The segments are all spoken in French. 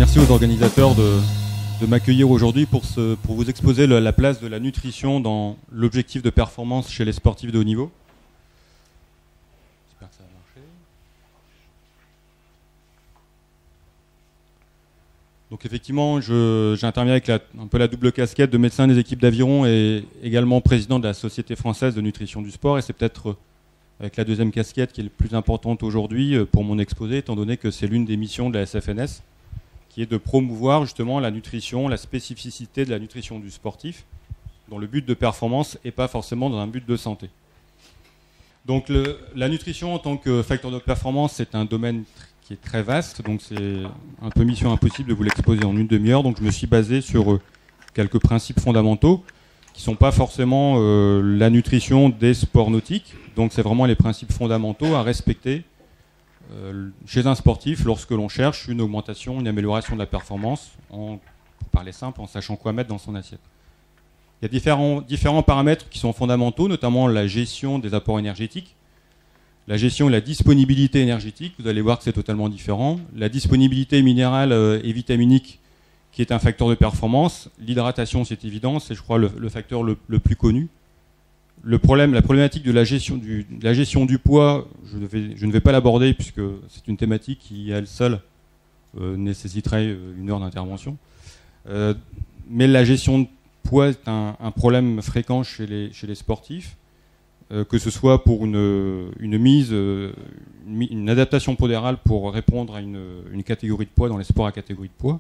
Merci aux organisateurs de m'accueillir aujourd'hui pour vous exposer la place de la nutrition dans l'objectif de performance chez les sportifs de haut niveau. J'espère que ça va marcher. Donc effectivement, j'interviens avec un peu la double casquette de médecin des équipes d'aviron et également président de la Société française de nutrition du sport. Et c'est peut-être avec la deuxième casquette qui est le plus importante aujourd'hui pour mon exposé, étant donné que c'est l'une des missions de la SFNS, qui est de promouvoir justement la nutrition, la spécificité de la nutrition du sportif, dans le but de performance et pas forcément dans un but de santé. Donc la nutrition en tant que facteur de performance, c'est un domaine qui est très vaste, donc c'est un peu mission impossible de vous l'exposer en une demi-heure, donc je me suis basé sur quelques principes fondamentaux, qui ne sont pas forcément la nutrition des sports nautiques, donc c'est vraiment les principes fondamentaux à respecter chez un sportif lorsque l'on cherche une augmentation, une amélioration de la performance, pour parler simple, en sachant quoi mettre dans son assiette. Il y a différents paramètres qui sont fondamentaux, notamment la gestion des apports énergétiques, la gestion et la disponibilité énergétique, vous allez voir que c'est totalement différent, la disponibilité minérale et vitaminique qui est un facteur de performance, l'hydratation c'est évident, c'est je crois le facteur le plus connu. La problématique de la gestion du poids, je ne vais pas l'aborder puisque c'est une thématique qui, à elle seule, nécessiterait une heure d'intervention. Mais la gestion de poids est un problème fréquent chez les sportifs, que ce soit pour une adaptation pondérale pour répondre à une catégorie de poids dans les sports à catégorie de poids,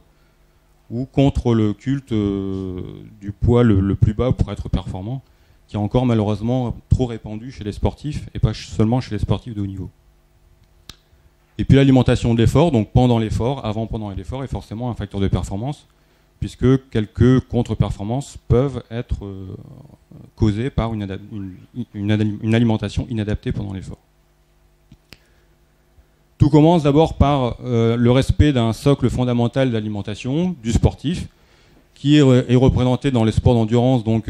ou contre le culte du poids le plus bas pour être performant, qui est encore malheureusement trop répandu chez les sportifs, et pas seulement chez les sportifs de haut niveau. Et puis l'alimentation de l'effort, donc pendant l'effort, avant, pendant l'effort, est forcément un facteur de performance, puisque quelques contre-performances peuvent être causées par une alimentation inadaptée pendant l'effort. Tout commence d'abord par le respect d'un socle fondamental d'alimentation du sportif, qui est représenté dans les sports d'endurance donc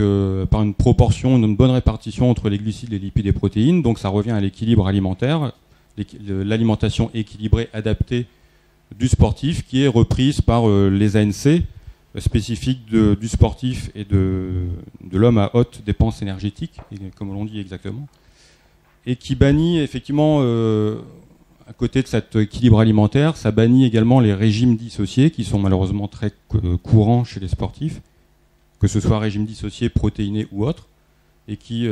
par une proportion, une bonne répartition entre les glucides, les lipides et les protéines. Donc ça revient à l'équilibre alimentaire, l'alimentation équilibrée, adaptée du sportif, qui est reprise par les ANC spécifiques du sportif et de l'homme à haute dépense énergétique, comme l'on dit exactement, et qui bannit effectivement, à côté de cet équilibre alimentaire, ça bannit également les régimes dissociés qui sont malheureusement très courants chez les sportifs, que ce soit régime dissocié, protéiné ou autre, et qui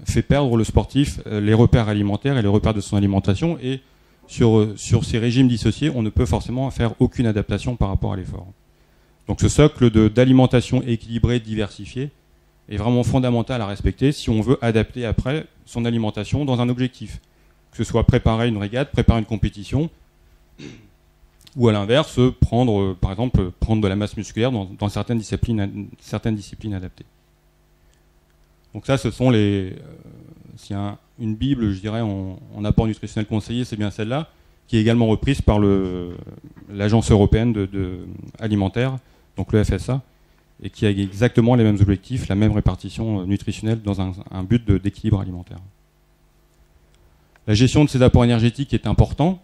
fait perdre le sportif les repères alimentaires et les repères de son alimentation. Et sur ces régimes dissociés, on ne peut forcément faire aucune adaptation par rapport à l'effort. Donc ce socle d'alimentation équilibrée, diversifiée, est vraiment fondamental à respecter si on veut adapter après son alimentation dans un objectif. Que ce soit préparer une régate, préparer une compétition, ou à l'inverse, par exemple, prendre de la masse musculaire dans certaines disciplines adaptées. Donc ça, ce sont s'il y a une bible, je dirais, en apport nutritionnel conseillé, c'est bien celle-là, qui est également reprise par l'Agence européenne alimentaire, donc le FSA, et qui a exactement les mêmes objectifs, la même répartition nutritionnelle dans un but d'équilibre alimentaire. La gestion de ces apports énergétiques est importante.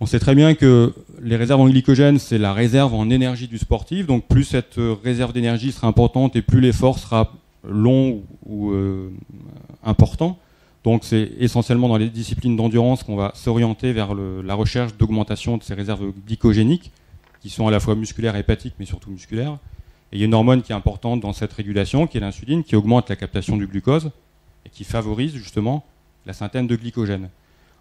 On sait très bien que les réserves en glycogène, c'est la réserve en énergie du sportif. Donc plus cette réserve d'énergie sera importante et plus l'effort sera long ou important. Donc c'est essentiellement dans les disciplines d'endurance qu'on va s'orienter vers la recherche d'augmentation de ces réserves glycogéniques, qui sont à la fois musculaires et hépatiques, mais surtout musculaires. Et il y a une hormone qui est importante dans cette régulation, qui est l'insuline, qui augmente la captation du glucose et qui favorise justement la synthèse de glycogène.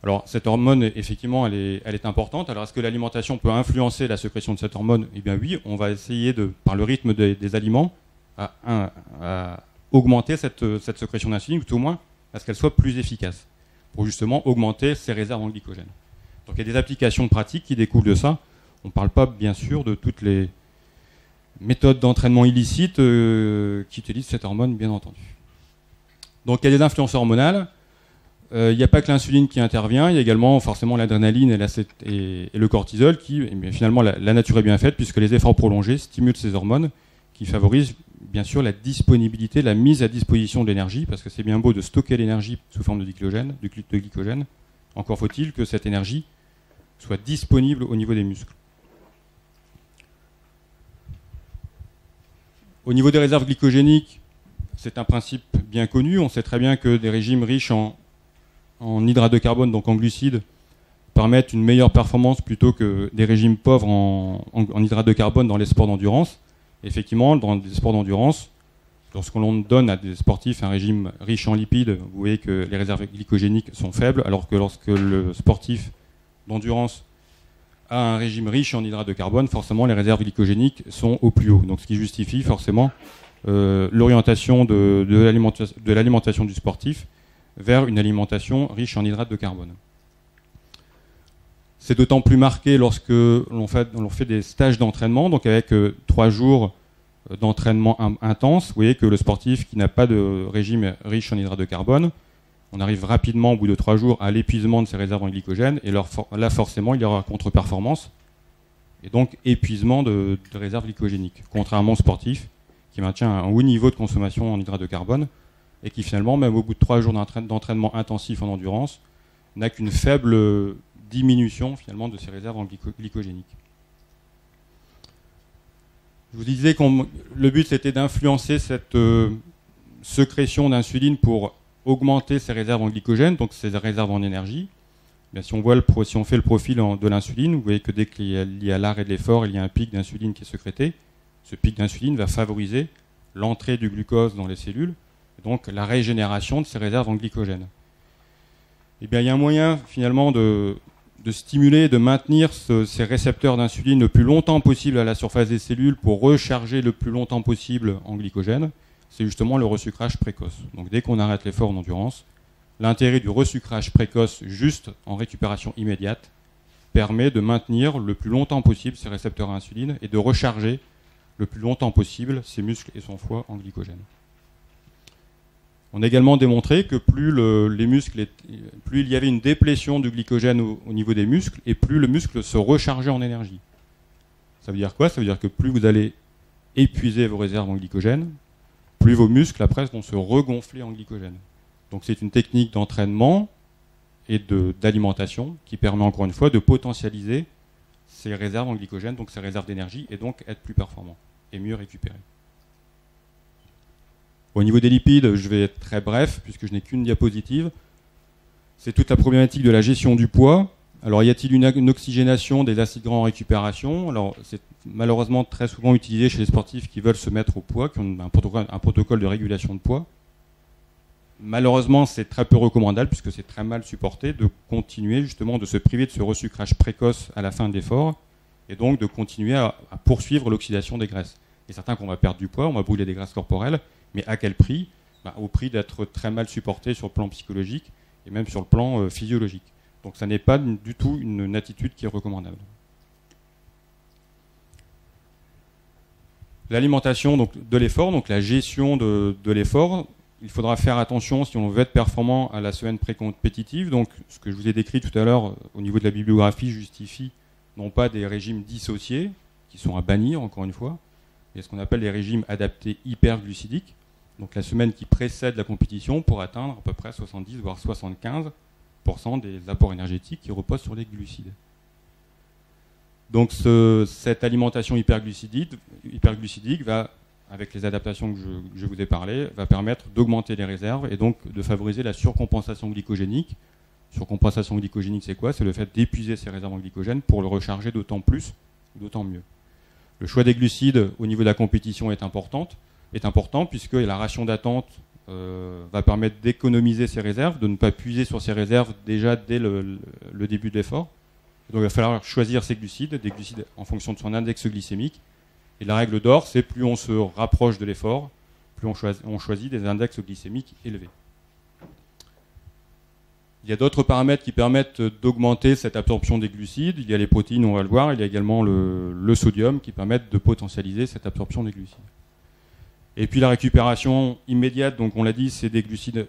Alors cette hormone, effectivement, elle est importante. Alors est-ce que l'alimentation peut influencer la sécrétion de cette hormone? Eh bien oui, on va essayer, par le rythme des aliments, à augmenter cette sécrétion d'insuline, ou tout au moins à ce qu'elle soit plus efficace, pour justement augmenter ses réserves en glycogène. Donc il y a des applications pratiques qui découlent de ça. On ne parle pas, bien sûr, de toutes les méthodes d'entraînement illicites qui utilisent cette hormone, bien entendu. Donc il y a des influences hormonales. Il n'y a pas que l'insuline qui intervient, il y a également forcément l'adrénaline et le cortisol qui, finalement, la nature est bien faite puisque les efforts prolongés stimulent ces hormones qui favorisent bien sûr la disponibilité, la mise à disposition de l'énergie, parce que c'est bien beau de stocker l'énergie sous forme de glycogène. Encore faut-il que cette énergie soit disponible au niveau des muscles. Au niveau des réserves glycogéniques, c'est un principe bien connu. On sait très bien que des régimes riches en hydrates de carbone, donc en glucides, permettent une meilleure performance plutôt que des régimes pauvres en hydrates de carbone dans les sports d'endurance. Effectivement, dans des sports d'endurance, lorsqu'on donne à des sportifs un régime riche en lipides, vous voyez que les réserves glycogéniques sont faibles, alors que lorsque le sportif d'endurance a un régime riche en hydrates de carbone, forcément les réserves glycogéniques sont au plus haut. Donc ce qui justifie forcément l'orientation de l'alimentation du sportif vers une alimentation riche en hydrates de carbone. C'est d'autant plus marqué lorsque l'on fait des stages d'entraînement, donc avec 3 jours d'entraînement intense. Vous voyez que le sportif qui n'a pas de régime riche en hydrates de carbone, on arrive rapidement au bout de 3 jours à l'épuisement de ses réserves en glycogène, et là forcément il y aura contre-performance, et donc épuisement de réserves glycogéniques, contrairement au sportif qui maintient un haut niveau de consommation en hydrates de carbone, et qui finalement, même au bout de 3 jours d'entraînement intensif en endurance, n'a qu'une faible diminution finalement de ses réserves en glycogéniques. Je vous disais que le but c'était d'influencer cette sécrétion d'insuline pour augmenter ses réserves en glycogène, donc ses réserves en énergie. Bien, si on fait le profil de l'insuline, vous voyez que dès qu'il y a l'arrêt de l'effort, il y a un pic d'insuline qui est sécrété. Ce pic d'insuline va favoriser l'entrée du glucose dans les cellules, et donc la régénération de ces réserves en glycogène. Eh bien, il y a un moyen finalement de stimuler, de maintenir ces récepteurs d'insuline le plus longtemps possible à la surface des cellules pour recharger le plus longtemps possible en glycogène. C'est justement le resucrage précoce. Donc dès qu'on arrête l'effort en endurance, l'intérêt du resucrage précoce juste en récupération immédiate permet de maintenir le plus longtemps possible ces récepteurs à insuline et de recharger le plus longtemps possible ses muscles et son foie en glycogène. On a également démontré que plus il y avait une déplétion du glycogène au niveau des muscles, et plus le muscle se rechargeait en énergie. Ça veut dire quoi? Ça veut dire que plus vous allez épuiser vos réserves en glycogène, plus vos muscles après vont se regonfler en glycogène. Donc c'est une technique d'entraînement et d'alimentation qui permet encore une fois de potentialiser ces réserves en glycogène, donc ces réserves d'énergie, et donc être plus performant et mieux récupérer. Au niveau des lipides, je vais être très bref puisque je n'ai qu'une diapositive. C'est toute la problématique de la gestion du poids. Alors y a-t-il une oxygénation des acides gras en récupération? Alors c'est malheureusement très souvent utilisé chez les sportifs qui veulent se mettre au poids, qui ont un protocole de régulation de poids. Malheureusement, c'est très peu recommandable puisque c'est très mal supporté de continuer justement de se priver de ce resucrage précoce à la fin de l'effort, et donc de continuer à poursuivre l'oxydation des graisses. Et certains qu'on va perdre du poids, on va brûler des graisses corporelles, mais à quel prix? Au prix d'être très mal supporté sur le plan psychologique et même sur le plan physiologique. Donc ça n'est pas du tout une attitude qui est recommandable. L'alimentation de l'effort, donc la gestion de l'effort, il faudra faire attention si on veut être performant à la semaine pré-compétitive. Donc ce que je vous ai décrit tout à l'heure au niveau de la bibliographie justifie non pas des régimes dissociés, qui sont à bannir encore une fois, mais ce qu'on appelle des régimes adaptés hyperglucidiques. Donc la semaine qui précède la compétition pour atteindre à peu près 70 voire 75% des apports énergétiques qui reposent sur les glucides. Donc cette alimentation hyperglucidique va, avec les adaptations que je vous ai parlé, va permettre d'augmenter les réserves et donc de favoriser la surcompensation glycogénique. Surcompensation glycogénique, c'est quoi? C'est le fait d'épuiser ces réserves en glycogène pour le recharger d'autant plus, d'autant mieux. Le choix des glucides au niveau de la compétition est important puisque la ration d'attente va permettre d'économiser ces réserves, de ne pas puiser sur ces réserves déjà dès le début de l'effort. Donc il va falloir choisir ces glucides, des glucides en fonction de son index glycémique. Et la règle d'or, c'est plus on se rapproche de l'effort, plus on choisit des index glycémiques élevés. Il y a d'autres paramètres qui permettent d'augmenter cette absorption des glucides. Il y a les protéines, on va le voir. Il y a également le sodium qui permettent de potentialiser cette absorption des glucides. Et puis la récupération immédiate, donc on l'a dit, c'est des glucides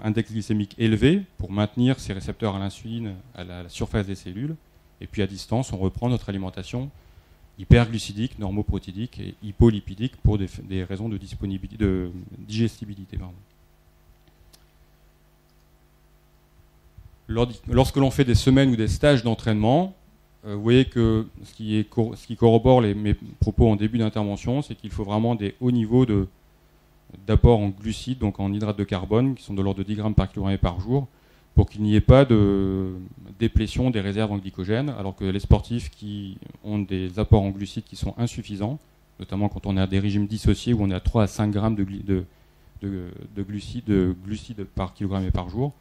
index glycémique élevé pour maintenir ces récepteurs à l'insuline à la surface des cellules. Et puis à distance, on reprend notre alimentation hyperglucidique, normoprotidique et hypolipidique pour des raisons de digestibilité. Lorsque l'on fait des semaines ou des stages d'entraînement, vous voyez que ce qui corrobore mes propos en début d'intervention, c'est qu'il faut vraiment des hauts niveaux d'apport en glucides, donc en hydrates de carbone, qui sont de l'ordre de 10 grammes par kilogramme par jour, pour qu'il n'y ait pas de déplétion des réserves en glycogène, alors que les sportifs qui ont des apports en glucides qui sont insuffisants, notamment quand on est à des régimes dissociés où on est à 3 à 5 grammes de glucides par kilogramme et par jour,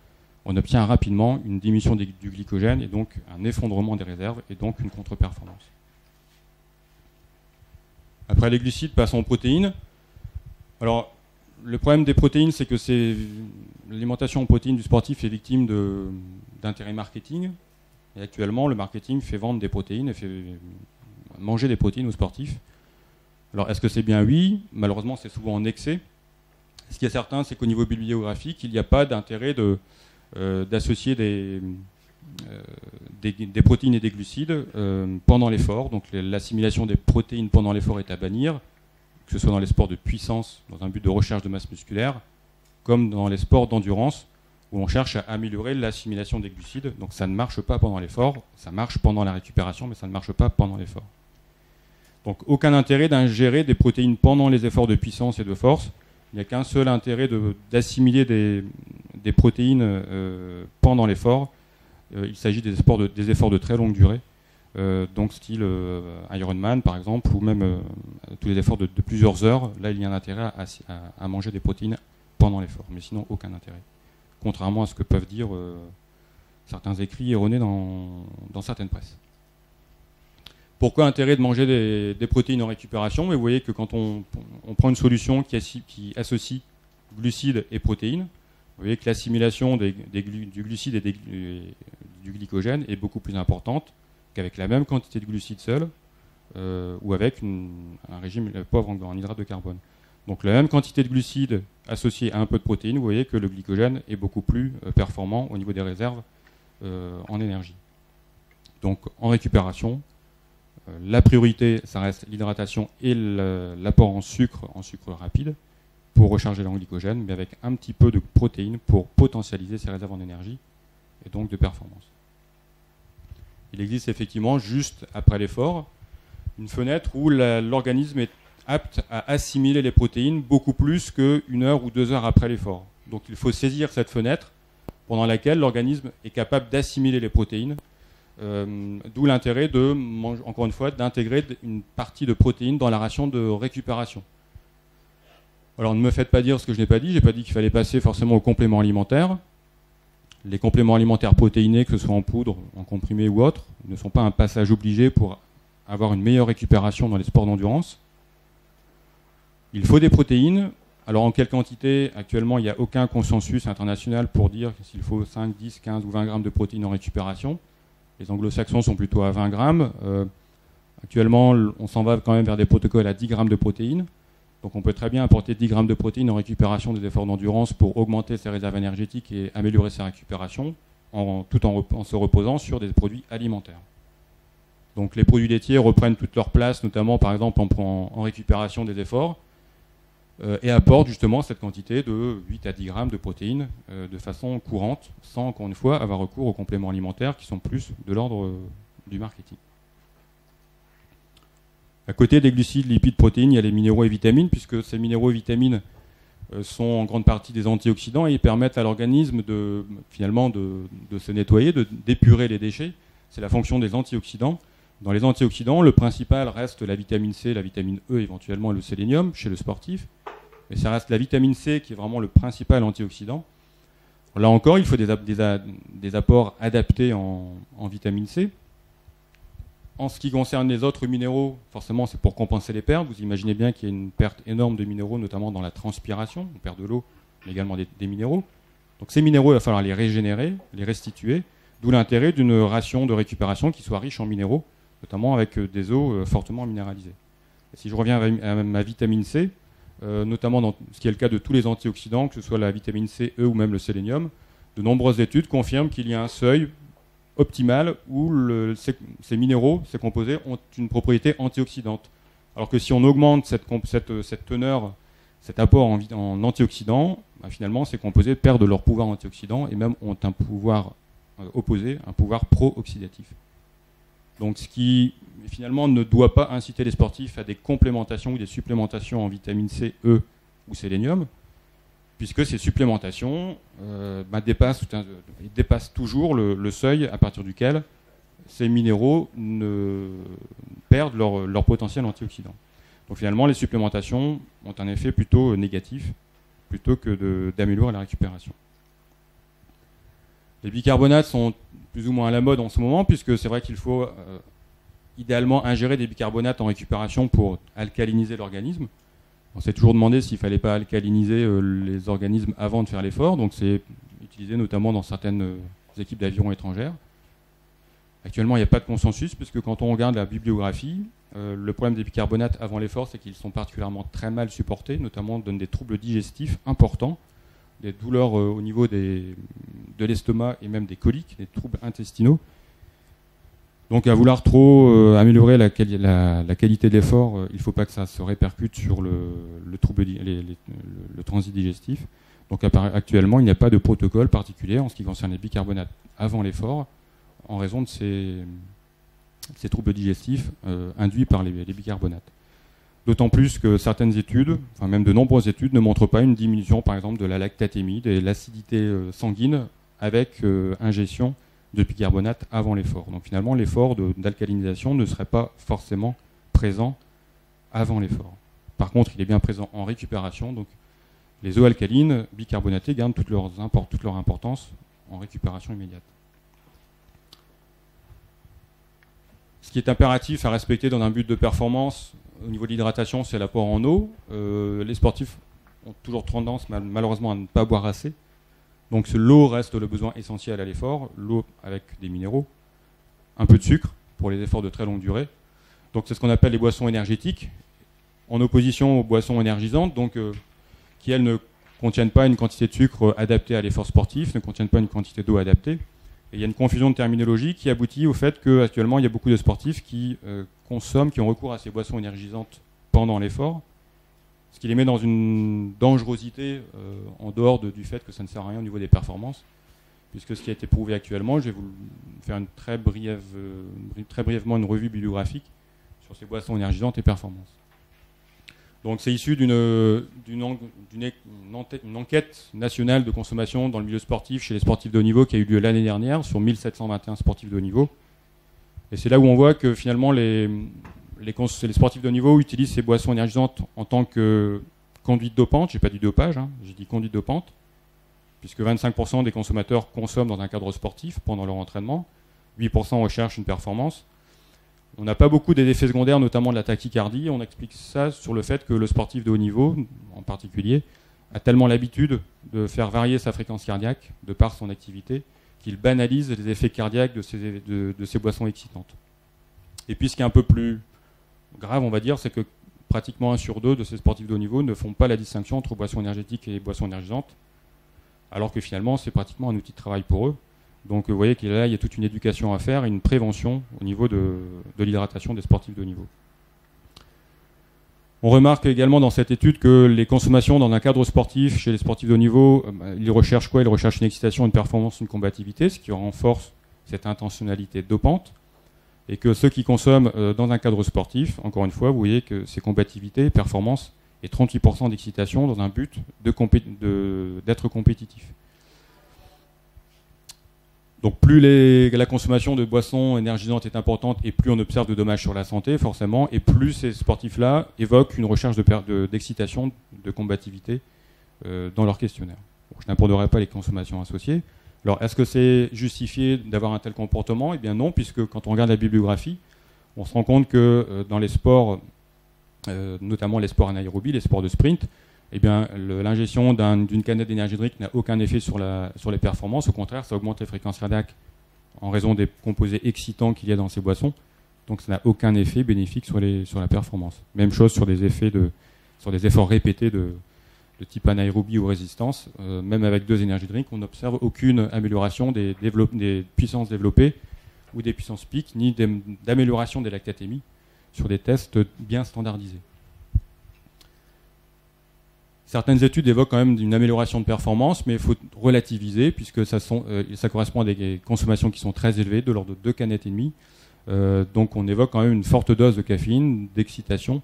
on obtient rapidement une diminution du glycogène et donc un effondrement des réserves et donc une contre-performance. Après les glucides, passons aux protéines. Alors, le problème des protéines, c'est que l'alimentation en protéines du sportif est victime d'intérêt marketing. Et actuellement, le marketing fait vendre des protéines et fait manger des protéines aux sportifs. Alors, est-ce que c'est bien? Oui. Malheureusement, c'est souvent en excès. Ce qui est certain, c'est qu'au niveau bibliographique, il n'y a pas d'intérêt d'associer des protéines et des glucides pendant l'effort. Donc, l'assimilation des protéines pendant l'effort est à bannir, que ce soit dans les sports de puissance, dans un but de recherche de masse musculaire, comme dans les sports d'endurance, où on cherche à améliorer l'assimilation des glucides. Donc ça ne marche pas pendant l'effort, ça marche pendant la récupération, mais ça ne marche pas pendant l'effort. Donc aucun intérêt d'ingérer des protéines pendant les efforts de puissance et de force. Il n'y a qu'un seul intérêt d'assimiler des protéines pendant l'effort. Il s'agit des efforts de très longue durée. Donc style Ironman par exemple, ou même tous les efforts de plusieurs heures, là il y a un intérêt à manger des protéines pendant l'effort, mais sinon aucun intérêt. Contrairement à ce que peuvent dire certains écrits erronés dans certaines presses. Pourquoi intérêt de manger des protéines en récupération? Mais vous voyez que quand on prend une solution qui associe glucides et protéines, vous voyez que l'assimilation du glucide et du glycogène est beaucoup plus importante qu'avec la même quantité de glucides seuls ou avec un régime pauvre en hydrates de carbone. Donc la même quantité de glucides associée à un peu de protéines, vous voyez que le glycogène est beaucoup plus performant au niveau des réserves en énergie. Donc en récupération, la priorité, ça reste l'hydratation et l'apport en sucre rapide pour recharger le glycogène, mais avec un petit peu de protéines pour potentialiser ces réserves en énergie et donc de performance. Il existe effectivement, juste après l'effort, une fenêtre où l'organisme est apte à assimiler les protéines beaucoup plus qu'une heure ou 2 heures après l'effort. Donc il faut saisir cette fenêtre pendant laquelle l'organisme est capable d'assimiler les protéines, d'où l'intérêt encore une fois, d'intégrer une partie de protéines dans la ration de récupération. Alors ne me faites pas dire ce que je n'ai pas dit, j'ai pas dit qu'il fallait passer forcément aux compléments alimentaires. Les compléments alimentaires protéinés, que ce soit en poudre, en comprimé ou autre, ne sont pas un passage obligé pour avoir une meilleure récupération dans les sports d'endurance. Il faut des protéines. Alors en quelle quantité? Actuellement, il n'y a aucun consensus international pour dire s'il faut 5, 10, 15 ou 20 grammes de protéines en récupération. Les anglo-saxons sont plutôt à 20 grammes. Actuellement, on s'en va quand même vers des protocoles à 10 grammes de protéines. Donc on peut très bien apporter 10 grammes de protéines en récupération des efforts d'endurance pour augmenter ses réserves énergétiques et améliorer sa récupération, tout en se reposant sur des produits alimentaires. Donc les produits laitiers reprennent toute leur place, notamment par exemple en récupération des efforts, et apportent justement cette quantité de 8 à 10 grammes de protéines de façon courante, sans encore une fois avoir recours aux compléments alimentaires qui sont plus de l'ordre du marketing. À côté des glucides, lipides, protéines, il y a les minéraux et vitamines, puisque ces minéraux et vitamines sont en grande partie des antioxydants et ils permettent à l'organisme finalement de se nettoyer, d'épurer les déchets. C'est la fonction des antioxydants. Dans les antioxydants, le principal reste la vitamine C, la vitamine E éventuellement et le sélénium chez le sportif. Mais ça reste la vitamine C qui est vraiment le principal antioxydant. Là encore, il faut des apports adaptés en vitamine C. En ce qui concerne les autres minéraux, forcément c'est pour compenser les pertes. Vous imaginez bien qu'il y a une perte énorme de minéraux, notamment dans la transpiration. On perd de l'eau, mais également des minéraux. Donc ces minéraux, il va falloir les régénérer, les restituer. D'où l'intérêt d'une ration de récupération qui soit riche en minéraux, notamment avec des eaux fortement minéralisées. Et si je reviens à ma vitamine C, notamment dans ce qui est le cas de tous les antioxydants, que ce soit la vitamine C, E ou même le sélénium, de nombreuses études confirment qu'il y a un seuil optimal où ces minéraux, ces composés, ont une propriété antioxydante. Alors que si on augmente cette teneur, cet apport en antioxydants, finalement ces composés perdent leur pouvoir antioxydant et même ont un pouvoir opposé, un pouvoir pro-oxydatif. Donc ce qui finalement ne doit pas inciter les sportifs à des complémentations ou des supplémentations en vitamine C, E ou sélénium, puisque ces supplémentations dépassent toujours le seuil à partir duquel ces minéraux perdent leur potentiel antioxydant. Donc finalement, les supplémentations ont un effet plutôt négatif, plutôt que d'améliorer la récupération. Les bicarbonates sont plus ou moins à la mode en ce moment, puisque c'est vrai qu'il faut idéalement ingérer des bicarbonates en récupération pour alcaliniser l'organisme. On s'est toujours demandé s'il ne fallait pas alcaliniser les organismes avant de faire l'effort, donc c'est utilisé notamment dans certaines équipes d'aviron étrangères. Actuellement, il n'y a pas de consensus, puisque quand on regarde la bibliographie, le problème des bicarbonates avant l'effort, c'est qu'ils sont particulièrement très mal supportés, notamment donnent des troubles digestifs importants, des douleurs au niveau de l'estomac et même des coliques, des troubles intestinaux. Donc à vouloir trop améliorer la qualité de l'effort, il ne faut pas que ça se répercute sur le transit digestif. Donc actuellement, il n'y a pas de protocole particulier en ce qui concerne les bicarbonates avant l'effort, en raison de ces troubles digestifs induits par les bicarbonates. D'autant plus que certaines études, enfin même de nombreuses études, ne montrent pas une diminution par exemple de la lactatémie, de l'acidité sanguine avec ingestion de bicarbonate avant l'effort. Donc finalement, l'effort d'alcalinisation ne serait pas forcément présent avant l'effort. Par contre, il est bien présent en récupération. Donc les eaux alcalines bicarbonatées gardent toute leur importance en récupération immédiate. Ce qui est impératif à respecter dans un but de performance au niveau de l'hydratation, c'est l'apport en eau. Les sportifs ont toujours tendance malheureusement à ne pas boire assez. Donc l'eau reste le besoin essentiel à l'effort, l'eau avec des minéraux, un peu de sucre pour les efforts de très longue durée. Donc c'est ce qu'on appelle les boissons énergétiques, en opposition aux boissons énergisantes, donc qui elles ne contiennent pas une quantité de sucre adaptée à l'effort sportif, ne contiennent pas une quantité d'eau adaptée. Et il y a une confusion de terminologie qui aboutit au fait qu'actuellement il y a beaucoup de sportifs qui ont recours à ces boissons énergisantes pendant l'effort, ce qui les met dans une dangerosité en dehors du fait que ça ne sert à rien au niveau des performances, puisque ce qui a été prouvé actuellement, je vais vous faire très brièvement une revue bibliographique sur ces boissons énergisantes et performances. Donc c'est issu d'une enquête nationale de consommation dans le milieu sportif chez les sportifs de haut niveau qui a eu lieu l'année dernière sur 1721 sportifs de haut niveau. Et c'est là où on voit que finalement les sportifs de haut niveau utilisent ces boissons énergisantes en tant que conduite dopante. J'ai pas dit dopage, j'ai dit conduite dopante, puisque 25% des consommateurs consomment dans un cadre sportif pendant leur entraînement, 8% recherchent une performance. On n'a pas beaucoup d'effets secondaires, notamment de la tachycardie. On explique ça sur le fait que le sportif de haut niveau, en particulier, a tellement l'habitude de faire varier sa fréquence cardiaque de par son activité qu'il banalise les effets cardiaques de ces boissons excitantes. Et puis ce qui est un peu plus grave, on va dire, c'est que pratiquement 1 sur 2 de ces sportifs de haut niveau ne font pas la distinction entre boissons énergétiques et boissons énergisantes, alors que finalement c'est pratiquement un outil de travail pour eux. Donc vous voyez qu'il y a toute une éducation à faire, une prévention au niveau de l'hydratation des sportifs de haut niveau. On remarque également dans cette étude que les consommations dans un cadre sportif chez les sportifs de haut niveau, ils recherchent quoi ? Ils recherchent une excitation, une performance, une combativité, ce qui renforce cette intentionnalité dopante. Et que ceux qui consomment dans un cadre sportif, encore une fois, vous voyez que ces combativités, performance et 38% d'excitation dans un but d'être compétitif. Donc plus la consommation de boissons énergisantes est importante et plus on observe de dommages sur la santé, forcément, et plus ces sportifs-là évoquent une recherche d'excitation, de combativité dans leur questionnaire. Bon, je n'aborderai pas les consommations associées. Alors, est-ce que c'est justifié d'avoir un tel comportement ? Eh bien non, puisque quand on regarde la bibliographie, on se rend compte que dans les sports, notamment les sports anaérobies, les sports de sprint, eh bien, l'ingestion d'une canette d'énergie hydrique n'a aucun effet sur les performances. Au contraire, ça augmente les fréquences cardiaques en raison des composés excitants qu'il y a dans ces boissons. Donc ça n'a aucun effet bénéfique sur la performance. Même chose sur des efforts répétés de type anaérobie ou résistance. Même avec 2 énergies hydriques, on n'observe aucune amélioration des puissances développées ou des puissances pic, ni d'amélioration des lactatémies sur des tests bien standardisés. Certaines études évoquent quand même une amélioration de performance, mais il faut relativiser puisque ça correspond à des consommations qui sont très élevées, de l'ordre de 2 canettes et demie. Donc on évoque quand même une forte dose de caféine, d'excitation,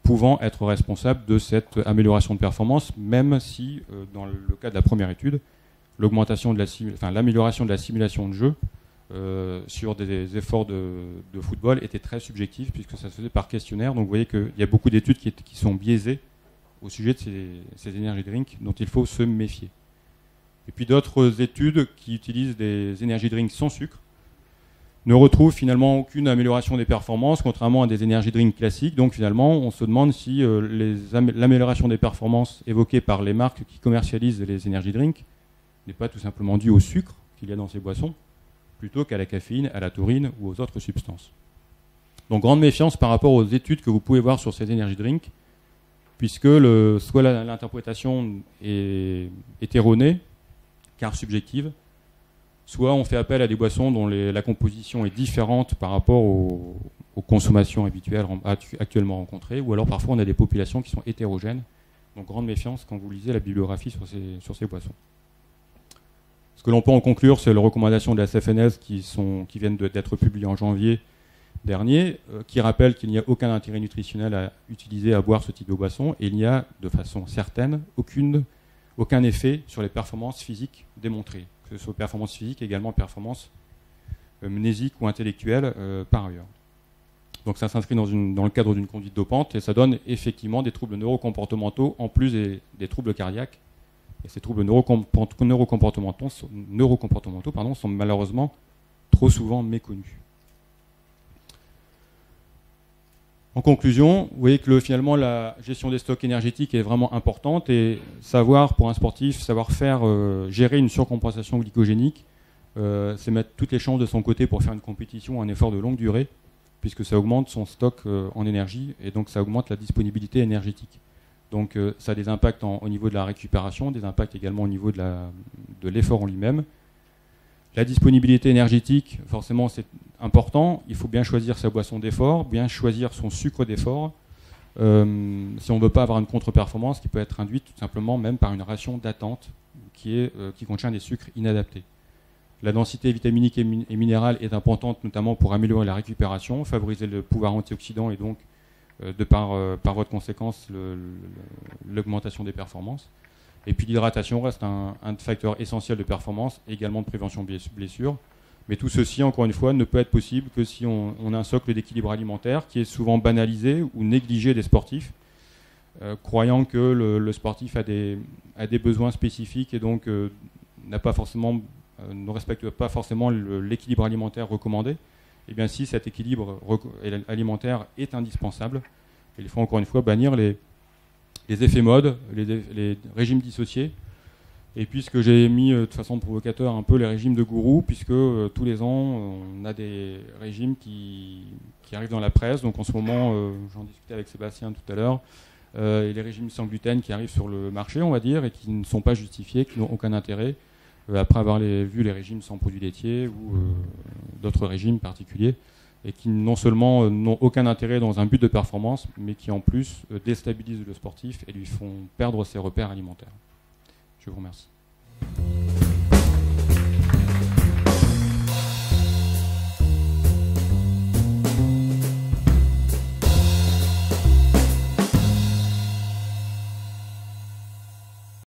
pouvant être responsable de cette amélioration de performance, même si, dans le cas de la première étude, l'amélioration de la simulation de jeu sur des efforts de football était très subjective, puisque ça se faisait par questionnaire. Donc vous voyez qu'il y a beaucoup d'études qui sont biaisées au sujet de ces energy drinks dont il faut se méfier. Et puis d'autres études qui utilisent des energy drinks sans sucre ne retrouvent finalement aucune amélioration des performances, contrairement à des energy drinks classiques. Donc finalement, on se demande si l'amélioration des performances évoquée par les marques qui commercialisent les energy drinks n'est pas tout simplement due au sucre qu'il y a dans ces boissons, plutôt qu'à la caféine, à la taurine ou aux autres substances. Donc grande méfiance par rapport aux études que vous pouvez voir sur ces energy drinks, puisque soit l'interprétation est erronée, car subjective, soit on fait appel à des boissons dont la composition est différente par rapport aux consommations habituelles actuellement rencontrées, ou alors parfois on a des populations qui sont hétérogènes. Donc grande méfiance quand vous lisez la bibliographie sur ces boissons. Ce que l'on peut en conclure, c'est les recommandations de la CFNS qui viennent d'être publiées en janvier dernier, qui rappellent qu'il n'y a aucun intérêt nutritionnel à utiliser, à boire ce type de boisson, et il n'y a de façon certaine aucun effet sur les performances physiques démontrées, que ce soit performances physiques, également performances mnésiques ou intellectuelles par ailleurs. Donc ça s'inscrit dans le cadre d'une conduite dopante et ça donne effectivement des troubles neurocomportementaux en plus des troubles cardiaques. Et ces troubles neurocomportementaux sont malheureusement trop souvent méconnus. En conclusion, vous voyez que finalement la gestion des stocks énergétiques est vraiment importante et pour un sportif, savoir faire gérer une surcompensation glycogénique, c'est mettre toutes les chances de son côté pour faire une compétition, un effort de longue durée, puisque ça augmente son stock en énergie et donc ça augmente la disponibilité énergétique. Donc ça a des impacts au niveau de la récupération, des impacts également au niveau de l'effort en lui-même. La disponibilité énergétique, forcément, c'est important. Il faut bien choisir sa boisson d'effort, bien choisir son sucre d'effort. Si on ne veut pas avoir une contre-performance qui peut être induite tout simplement même par une ration d'attente qui contient des sucres inadaptés. La densité vitaminique et minérale est importante notamment pour améliorer la récupération, favoriser le pouvoir antioxydant et donc par voie de conséquence l'augmentation des performances. Et puis l'hydratation reste un facteur essentiel de performance, également de prévention de blessures. Mais tout ceci, encore une fois, ne peut être possible que si on a un socle d'équilibre alimentaire qui est souvent banalisé ou négligé des sportifs, croyant que le sportif a des besoins spécifiques et donc ne respecte pas forcément l'équilibre alimentaire recommandé. Et bien si cet équilibre alimentaire est indispensable, il faut encore une fois bannir les effets mode, les régimes dissociés. Et puisque j'ai mis de façon provocateur un peu les régimes de gourous, puisque tous les ans on a des régimes qui arrivent dans la presse. Donc en ce moment, j'en discutais avec Sébastien tout à l'heure, et les régimes sans gluten qui arrivent sur le marché, on va dire, et qui ne sont pas justifiés, qui n'ont aucun intérêt, après avoir vu les régimes sans produits laitiers ou d'autres régimes particuliers, et qui non seulement n'ont aucun intérêt dans un but de performance, mais qui en plus déstabilisent le sportif et lui font perdre ses repères alimentaires. Je vous remercie.